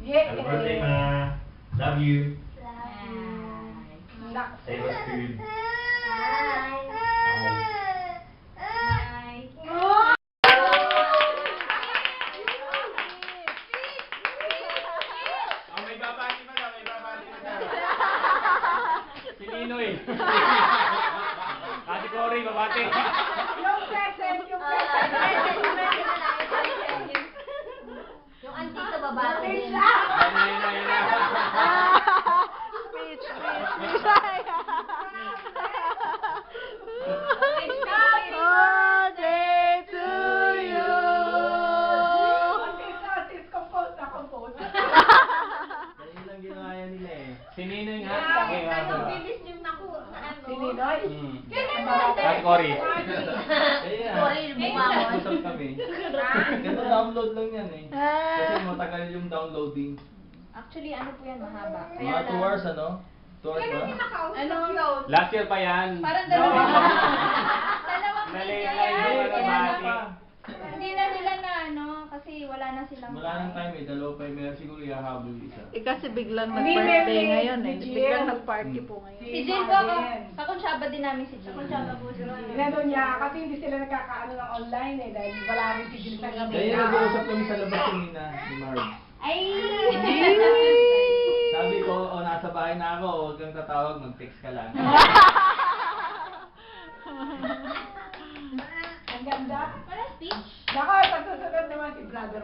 Happy birthday, Ma. Love you. Save us food. Bye. May babati pa daw, may babati pa daw. Si Ninoy. Ate Cory, babati. Yung present. Yung andito babati din. Ayun na. Speech. Birthday to you. Artist, compose. Ganyan lang ginawa nila eh. Si Ninoy nga. Ang bilis yung naku. Si Ninoy. Ate Cory. Cory, bumangon. Usap kami. Ganun download lang yan eh. Kasi matagal yung downloading. Actually, ano po yan, mahaba. Mga 2 hours ano? 2 hours ba? Ano? Last year pa yan. Parang dalawang Mali, video mali, yan. mali. Hindi na nila na kasi wala na silang Wala nang time eh. Dalawa pa yung meron siguro ihahabol isa. Kasi biglang Hindi, nag-birthday Mary, ngayon eh. si Jill. Biglang nag-party po ngayon. Si Jill po, kakonsyaba din namin si Jill. Kakonsyaba po si Jill. Inano niya, kasi hindi sila nagkakaano ng online eh, dahil wala rin si Jill sa gabi. Kaya nag-uusap kami sa labas kanina ni Marv. Ay! Sabi ko, nasa bahay na ako, huwag kang tatawag, mag-text ka lang. Ang ganda. Wala speech. Baka sa susunod naman si brother.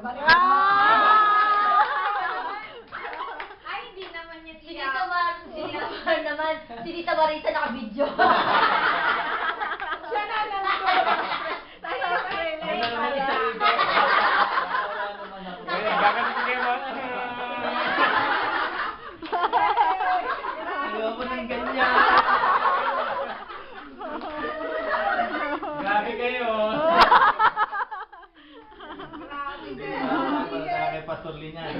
Ay, hindi naman niya Sinita Mar naman. Sinita Marita naka-video. Siya na lang ko. Tayo sa Ay, naman isa iba. Wala naman ako. Ayun, bakit hindi mo? Ayoko ng ganyan. Grabe kayo. Kay Pastor Linyan.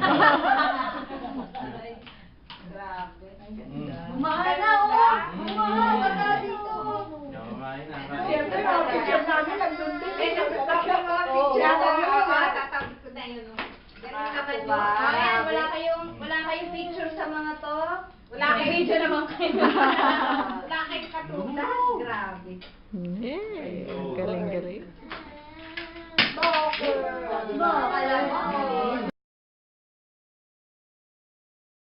Grabe. Ang ganda. Bumaha na, oh! Bumaha ka na dito. Kumain na. Siyempre, mga picture namin nandun din. Eh, Tatapos mga mga picture picture. tatapos ko na yun. Ganun naman yun. Ayan, wala kayong picture sa mga to. Wala kayong video naman kayo. Wala kayong katutas. Grabe. Ang galing-galing. Diba? Kala mo?